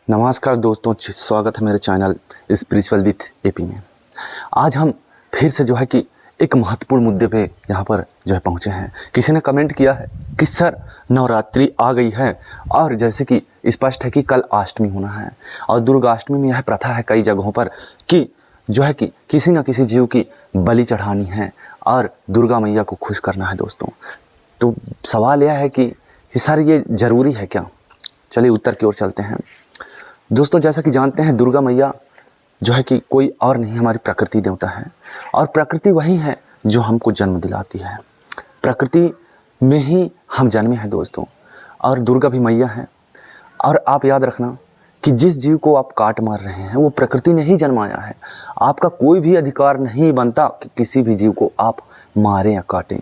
नमस्कार दोस्तों, स्वागत है मेरे चैनल स्पिरिचुअल विथ एपी में। आज हम फिर से जो है कि एक महत्वपूर्ण मुद्दे पे यहाँ पर जो है पहुँचे हैं। किसी ने कमेंट किया है कि सर नवरात्रि आ गई है और जैसे कि स्पष्ट है कि कल अष्टमी होना है और दुर्गाष्टमी में यह प्रथा है कई जगहों पर कि जो है कि किसी न किसी जीव की बलि चढ़ानी है और दुर्गा मैया को खुश करना है। दोस्तों, तो सवाल यह है कि सर ये ज़रूरी है क्या? चलिए उत्तर की ओर चलते हैं। दोस्तों, जैसा कि जानते हैं दुर्गा मैया जो है कि कोई और नहीं हमारी प्रकृति देवता है और प्रकृति वही है जो हमको जन्म दिलाती है। प्रकृति में ही हम जन्मे हैं दोस्तों, और दुर्गा भी मैया है। और आप याद रखना कि जिस जीव को आप काट मार रहे हैं वो प्रकृति ने ही जन्माया है। आपका कोई भी अधिकार नहीं बनता कि किसी भी जीव को आप मारें या काटें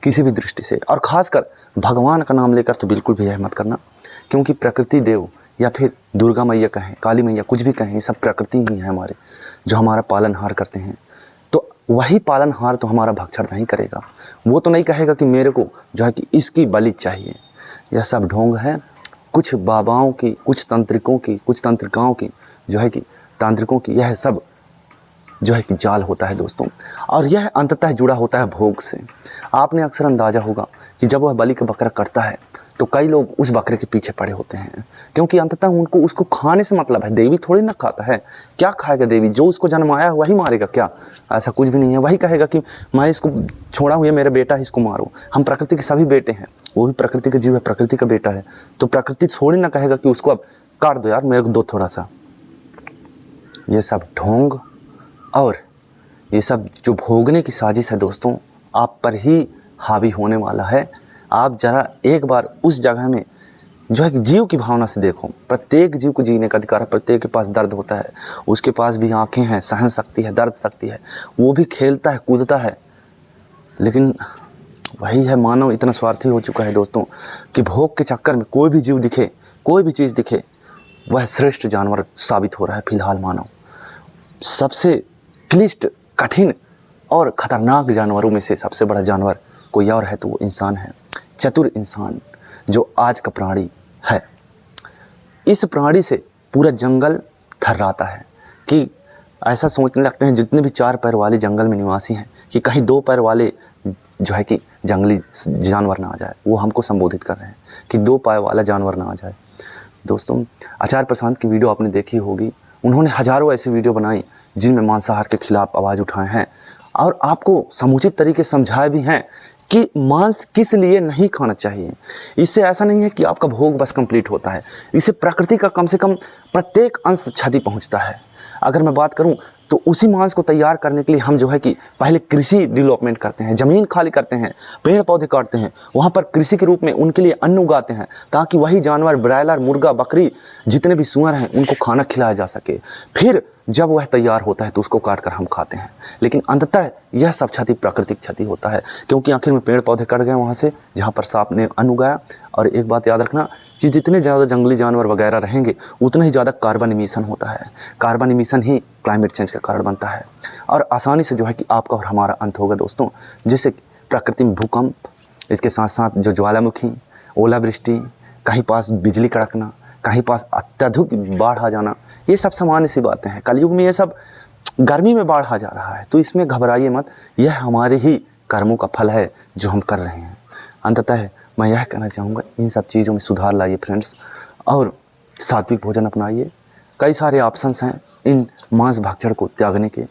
किसी भी दृष्टि से, और ख़ासकर भगवान का नाम लेकर तो बिल्कुल भी यह मत करना, क्योंकि प्रकृति देव या फिर दुर्गा मैया कहें, काली मैया, कुछ भी कहें, सब प्रकृति ही है हमारे, जो हमारा पालनहार करते हैं। तो वही पालनहार तो हमारा भक्षण नहीं करेगा। वो तो नहीं कहेगा कि मेरे को जो है कि इसकी बलि चाहिए। यह सब ढोंग है कुछ बाबाओं की, कुछ तंत्रिकों की, कुछ तंत्रिकाओं की, जो है कि तांत्रिकों की। यह सब जो है कि जाल होता है दोस्तों, और यह अंततः जुड़ा होता है भोग से। आपने अक्सर अंदाज़ा होगा कि जब वह बलि का बकरा कटता है तो कई लोग उस बकरे के पीछे पड़े होते हैं, क्योंकि अंततः उनको उसको खाने से मतलब है। देवी थोड़ी ना खाता है, क्या खाएगा देवी? जो उसको जन्माया है वही मारेगा क्या? ऐसा कुछ भी नहीं है। वही कहेगा कि मैं इसको छोड़ा हूँ, ये मेरा बेटा है, इसको मारो। हम प्रकृति के सभी बेटे हैं, वो भी प्रकृति का जीव है, प्रकृति का बेटा है। तो प्रकृति थोड़ी ना कहेगा कि उसको अब काट दो यार, मेरे को दो थोड़ा सा। ये सब ढोंग और ये सब जो भोगने की साजिश है दोस्तों, आप पर ही हावी होने वाला है। आप जरा एक बार उस जगह में जो है कि जीव की भावना से देखो। प्रत्येक जीव को जीने का अधिकार है, प्रत्येक के पास दर्द होता है, उसके पास भी आंखें हैं, सहन शक्ति है, दर्द शक्ति है, वो भी खेलता है, कूदता है। लेकिन वही है, मानव इतना स्वार्थी हो चुका है दोस्तों कि भोग के चक्कर में कोई भी जीव दिखे, कोई भी चीज़ दिखे, वह श्रेष्ठ जानवर साबित हो रहा है। फिलहाल मानव सबसे क्लिष्ट, कठिन और ख़तरनाक जानवरों में से सबसे बड़ा जानवर कोई और है तो वो इंसान है, चतुर इंसान, जो आज का प्राणी है। इस प्राणी से पूरा जंगल थर्राता है कि ऐसा सोचने लगते हैं जितने भी चार पैर वाले जंगल में निवासी हैं कि कहीं दो पैर वाले जो है कि जंगली जानवर ना आ जाए। वो हमको संबोधित कर रहे हैं कि दो पैर वाला जानवर ना आ जाए। दोस्तों, आचार्य प्रशांत की वीडियो आपने देखी होगी। उन्होंने हज़ारों ऐसी वीडियो बनाई जिनमें मांसाहार के खिलाफ आवाज़ उठाए हैं और आपको समुचित तरीके से समझाए भी हैं कि मांस किस लिए नहीं खाना चाहिए। इससे ऐसा नहीं है कि आपका भोग बस कंप्लीट होता है, इससे प्रकृति का कम से कम प्रत्येक अंश क्षति पहुंचता है। अगर मैं बात करूं तो उसी मांस को तैयार करने के लिए हम जो है कि पहले कृषि डेवलपमेंट करते हैं, ज़मीन खाली करते हैं, पेड़ पौधे काटते हैं, वहाँ पर कृषि के रूप में उनके लिए अन्न उगाते हैं ताकि वही जानवर, ब्रायलर, मुर्गा, बकरी, जितने भी सूअर हैं, उनको खाना खिलाया जा सके। फिर जब वह तैयार होता है तो उसको काट कर हम खाते हैं। लेकिन अंततः यह सब क्षति प्राकृतिक क्षति होता है, क्योंकि आखिर में पेड़ पौधे कट गए वहाँ से जहाँ पर सांप ने अन्न उगाया। और एक बात याद रखना कि जितने ज़्यादा जंगली जानवर वगैरह रहेंगे उतना ही ज़्यादा कार्बन इमिशन होता है। कार्बन इमिशन ही क्लाइमेट चेंज का कारण बनता है और आसानी से जो है कि आपका और हमारा अंत होगा दोस्तों। जैसे प्रकृति में भूकंप, इसके साथ साथ जो ज्वालामुखी, ओलावृष्टि, कहीं पास बिजली कड़कना, कहीं पास अत्यधिक बाढ़ आ जाना, ये सब सामान्य सी बातें हैं। कलयुग में ये सब, गर्मी में बाढ़ आ जा रहा है तो इसमें घबराइए मत। यह हमारे ही कर्मों का फल है जो हम कर रहे हैं। अंततः मैं यह कहना चाहूँगा, इन सब चीज़ों में सुधार लाइए फ्रेंड्स, और सात्विक भोजन अपनाइए। कई सारे ऑप्शंस हैं इन मांस भक्षण को त्यागने के।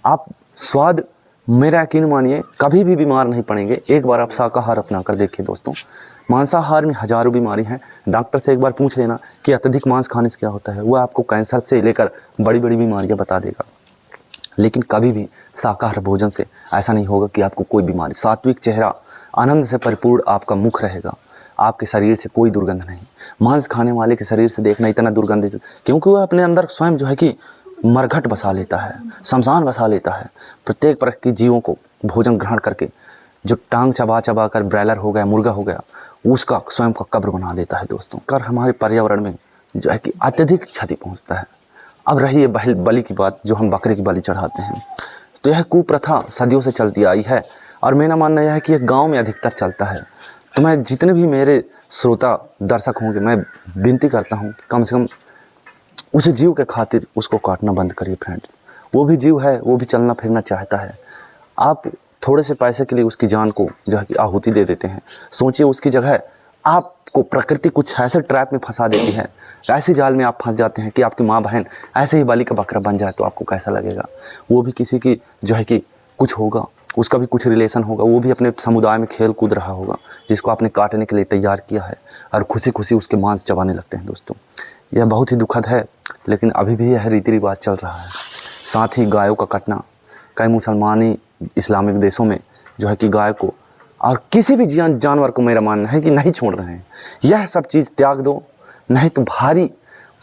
आप स्वाद, मेरा यकीन मानिए, कभी भी बीमार नहीं पड़ेंगे। एक बार आप शाकाहार अपना कर देखिए दोस्तों। मांसाहार में हज़ारों बीमारी हैं। डॉक्टर से एक बार पूछ लेना कि अत्यधिक मांस खाने से क्या होता है, वह आपको कैंसर से लेकर बड़ी बड़ी बीमारियाँ बता देगा। लेकिन कभी भी शाकाहार भोजन से ऐसा नहीं होगा कि आपको कोई बीमारी। सात्विक चेहरा, आनंद से परिपूर्ण आपका मुख रहेगा, आपके शरीर से कोई दुर्गंध नहीं। मांस खाने वाले के शरीर से देखना इतना दुर्गंधित, क्योंकि वह अपने अंदर स्वयं जो है कि मरघट बसा लेता है, शमशान बसा लेता है। प्रत्येक प्रकार के जीवों को भोजन ग्रहण करके जो टांग चबा चबा कर ब्रायलर हो गया, मुर्गा हो गया, उसका स्वयं का कब्र बना लेता है दोस्तों। कर हमारे पर्यावरण में जो है कि अत्यधिक क्षति पहुँचता है। अब रही है बलि की बात, जो हम बकरे की बलि चढ़ाते हैं, तो यह कुप्रथा सदियों से चलती आई है और मेरा मानना यह है कि यह गांव में अधिकतर चलता है। तो मैं जितने भी मेरे श्रोता दर्शक होंगे, मैं विनती करता हूं कि कम से कम उस जीव के खातिर उसको काटना बंद करिए फ्रेंड्स। वो भी जीव है, वो भी चलना फिरना चाहता है। आप थोड़े से पैसे के लिए उसकी जान को जो है कि आहुति दे देते हैं। सोचिए उसकी जगह आपको प्रकृति कुछ ऐसे ट्रैप में फंसा देती है, ऐसे जाल में आप फंस जाते हैं कि आपकी माँ बहन ऐसे ही बाली का बकरा बन जाए तो आपको कैसा लगेगा। वो भी किसी की जो है कि कुछ होगा, उसका भी कुछ रिलेशन होगा, वो भी अपने समुदाय में खेल कूद रहा होगा जिसको आपने काटने के लिए तैयार किया है, और खुशी खुशी उसके मांस चबाने लगते हैं। दोस्तों यह बहुत ही दुखद है, लेकिन अभी भी यह रीति रिवाज चल रहा है। साथ ही गायों का कटना, कई मुसलमानी इस्लामिक देशों में जो है कि गाय को और किसी भी जानवर को मेरा मानना है कि नहीं छोड़ रहे हैं। यह सब चीज़ त्याग दो, नहीं तो भारी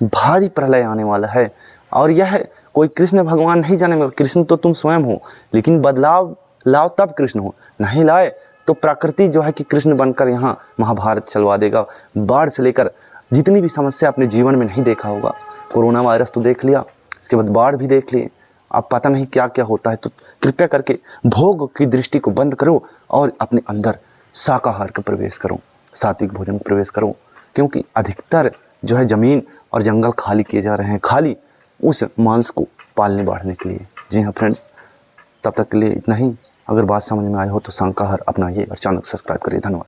भारी प्रलय आने वाला है। और यह कोई कृष्ण भगवान नहीं जाने, कृष्ण तो तुम स्वयं हो, लेकिन बदलाव लाओ तब कृष्ण हो, नहीं लाए तो प्रकृति जो है कि कृष्ण बनकर यहाँ महाभारत चलवा देगा। बाढ़ से लेकर जितनी भी समस्या अपने जीवन में नहीं देखा होगा, कोरोना वायरस तो देख लिया, इसके बाद बाढ़ भी देख लिए, अब पता नहीं क्या क्या होता है। तो कृपया करके भोग की दृष्टि को बंद करो और अपने अंदर शाकाहार का प्रवेश करो, सात्विक भोजन में प्रवेश करो, क्योंकि अधिकतर जो है ज़मीन और जंगल खाली किए जा रहे हैं, खाली उस मांस को पालने बढ़ने के लिए। जी हाँ फ्रेंड्स, तब तक के लिए इतना ही। अगर बात समझ में आई हो तो शाकाहार अपनाइए और चैनल को सब्सक्राइब करिए। धन्यवाद।